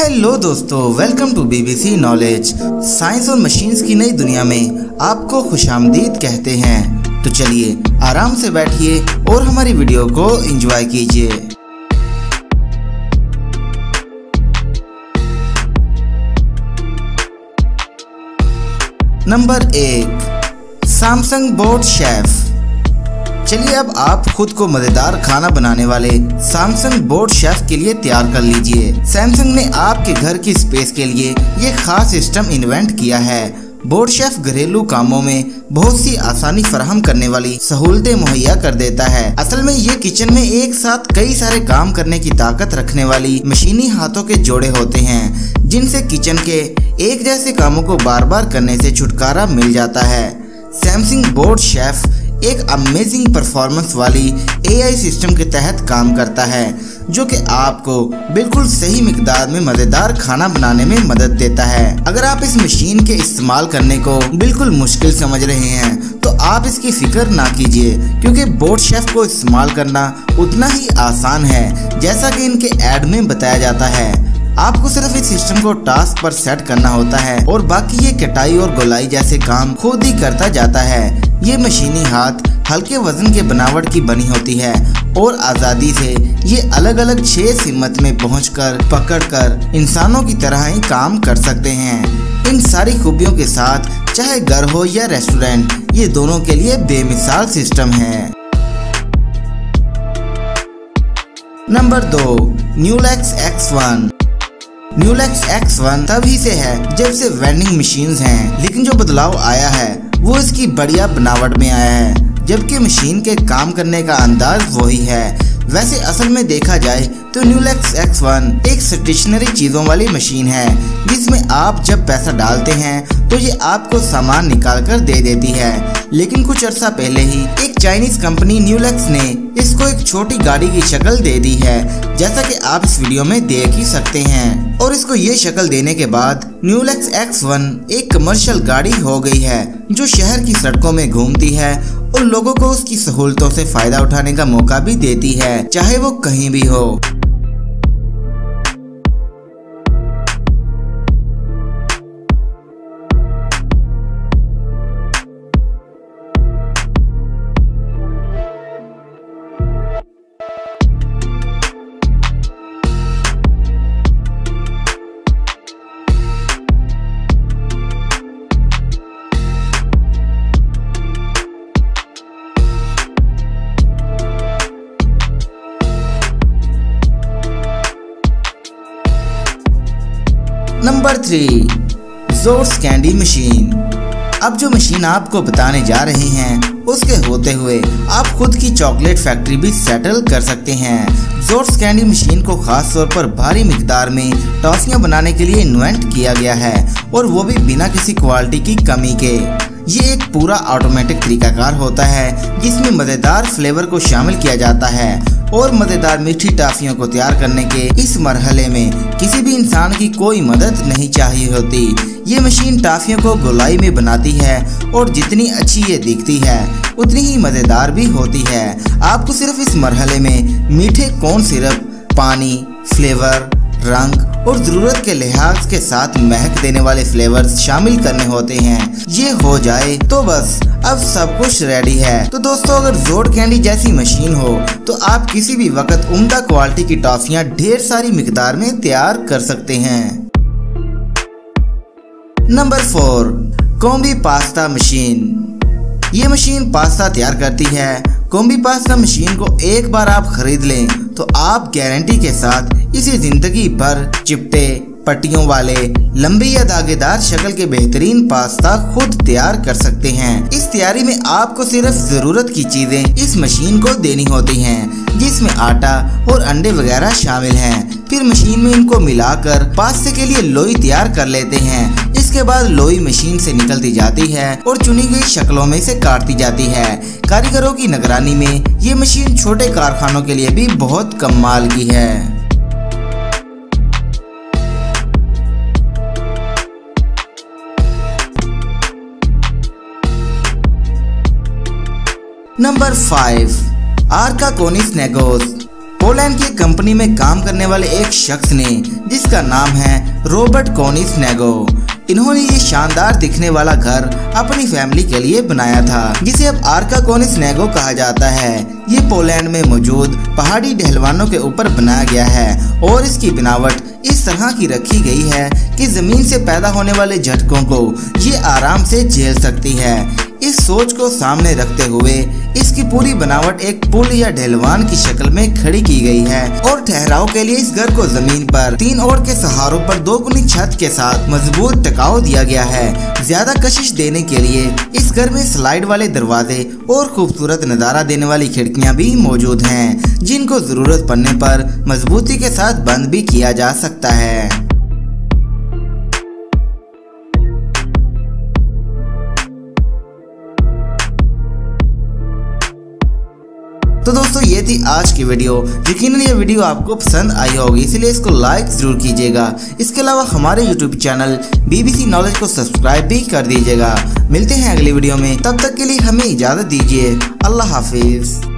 Hello दोस्तों, welcome to BBC knowledge. Science और machines की नई दुनिया में आपको खुशामदीद कहते हैं। तो चलिए आराम से बैठिए और हमारी वीडियो को एंजॉय कीजिए। Number 1, Samsung boat chef. चलिए अब आप खुद को मजेदार खाना बनाने वाले सैमसंग बोट शेफ के लिए तैयार कर लीजिए। सैमसंग ने आपके घर की स्पेस के लिए ये खास सिस्टम इन्वेंट किया है। बोट शेफ घरेलू कामों में बहुत सी आसानी फराहम करने वाली सहूलतें मुहैया कर देता है। असल में ये किचन में एक साथ कई सारे काम करने की ताकत रखने वाली मशीनी हाथों के जोड़े होते हैं, जिनसे किचन के एक जैसे कामों को बार बार करने से छुटकारा मिल जाता है। सैमसंग बोट शेफ एक अमेजिंग परफॉर्मेंस वाली एआई सिस्टम के तहत काम करता है, जो कि आपको बिल्कुल सही मिकदार में मजेदार खाना बनाने में मदद देता है। अगर आप इस मशीन के इस्तेमाल करने को बिल्कुल मुश्किल समझ रहे हैं तो आप इसकी फिक्र ना कीजिए, क्योंकि बोट शेफ को इस्तेमाल करना उतना ही आसान है जैसा कि इनके ऐड में बताया जाता है। आपको सिर्फ इस सिस्टम को टास्क पर सेट करना होता है और बाकी ये कटाई और गोलाई जैसे काम खुद ही करता जाता है। ये मशीनी हाथ हल्के वजन के बनावट की बनी होती है और आज़ादी से ये अलग अलग 6 सिमत में पहुंचकर पकड़कर इंसानों की तरह ही काम कर सकते हैं। इन सारी खूबियों के साथ चाहे घर हो या रेस्टोरेंट, ये दोनों के लिए बेमिसाल सिस्टम है। Number 2, न्यूलैक्स X1। न्यूलैक्स X1 तभी से है जब से वेंडिंग मशीन्स हैं, लेकिन जो बदलाव आया है वो इसकी बढ़िया बनावट में आया है, जबकि मशीन के काम करने का अंदाज वही है। वैसे असल में देखा जाए तो न्यूलैक्स X1 एक स्टेशनरी चीजों वाली मशीन है, जिसमें आप जब पैसा डालते हैं तो ये आपको सामान निकाल कर दे देती है। लेकिन कुछ अर्सा पहले ही एक चाइनीज कंपनी न्यूलैक्स ने इसको एक छोटी गाड़ी की शक्ल दे दी है, जैसा कि आप इस वीडियो में देख ही सकते हैं। और इसको ये शक्ल देने के बाद न्यूलैक्स X1 एक कमर्शियल गाड़ी हो गई है, जो शहर की सड़कों में घूमती है और लोगों को उसकी सहूलतों से फायदा उठाने का मौका भी देती है, चाहे वो कहीं भी हो। नंबर 3, ज़ोर्स कैंडी मशीन। अब जो मशीन आपको बताने जा रहे हैं उसके होते हुए आप खुद की चॉकलेट फैक्ट्री भी सेटल कर सकते हैं। ज़ोर्स कैंडी मशीन को खास तौर पर भारी मिकदार में टॉफियां बनाने के लिए इन्वेंट किया गया है, और वो भी बिना किसी क्वालिटी की कमी के। ये एक पूरा ऑटोमेटिक तरीकाकार होता है जिसमें मज़ेदार फ्लेवर को शामिल किया जाता है, और मज़ेदार मीठी टॉफियों को तैयार करने के इस मरहले में किसी भी इंसान की कोई मदद नहीं चाहिए होती। ये मशीन टॉफियों को गोलाई में बनाती है और जितनी अच्छी ये दिखती है उतनी ही मज़ेदार भी होती है। आपको सिर्फ इस मरहले में मीठे कॉर्न सिरप, पानी, फ्लेवर, रंग और ज़रूरत के लिहाज के साथ महक देने वाले फ्लेवर्स शामिल करने होते हैं। ये हो जाए तो बस अब सब कुछ रेडी है। तो दोस्तों, अगर ज़ोर्स कैंडी जैसी मशीन हो तो आप किसी भी वक्त उम्दा क्वालिटी की टॉफियां ढेर सारी मिकदार में तैयार कर सकते हैं। Number 4, combi pasta machine. ये मशीन पास्ता तैयार करती है। कॉम्बी पास्ता मशीन को एक बार आप खरीद लें तो आप गारंटी के साथ इसे जिंदगी भर चिपटे पट्टियों वाले लंबी या दागेदार शक्ल के बेहतरीन पास्ता खुद तैयार कर सकते हैं। इस तैयारी में आपको सिर्फ जरूरत की चीजें इस मशीन को देनी होती हैं, जिसमें आटा और अंडे वगैरह शामिल हैं। फिर मशीन में इनको मिलाकर पास्ते के लिए लोई तैयार कर लेते हैं। इसके बाद लोई मशीन से निकलती जाती है और चुनी गई शक्लों में से काटती जाती है। कारीगरों की निगरानी में ये मशीन छोटे कारखानों के लिए भी बहुत कमाल की है। नंबर 5, आर्का कोनिस नेगोस। पोलैंड की कंपनी में काम करने वाले एक शख्स ने, जिसका नाम है रॉबर्ट कोनिसनेगो, इन्होंने ये शानदार दिखने वाला घर अपनी फैमिली के लिए बनाया था, जिसे अब आर्का कोनिसनेगो कहा जाता है। ये पोलैंड में मौजूद पहाड़ी ढलवानों के ऊपर बनाया गया है और इसकी बनावट इस तरह की रखी गई है कि जमीन से पैदा होने वाले झटकों को ये आराम से झेल सकती है। इस सोच को सामने रखते हुए इसकी पूरी बनावट एक पुल या ढलवान की शक्ल में खड़ी की गई है और ठहराव के लिए इस घर को जमीन पर 3 ओर के सहारों पर 2 गुनी छत के साथ मजबूत टिकाव दिया गया है। ज्यादा कशिश देने के लिए इस घर में स्लाइड वाले दरवाजे और खूबसूरत नजारा देने वाली खिड़कियां भी मौजूद हैं, जिनको जरूरत पड़ने पर मजबूती के साथ बंद भी किया जा सकता है। तो दोस्तों ये थी आज की वीडियो। यकीनन ये वीडियो आपको पसंद आई होगी, इसलिए इसको लाइक जरूर कीजिएगा। इसके अलावा हमारे YouTube चैनल BBC नॉलेज को सब्सक्राइब भी कर दीजिएगा। मिलते हैं अगली वीडियो में, तब तक के लिए हमें इजाजत दीजिए। अल्लाह हाफिज।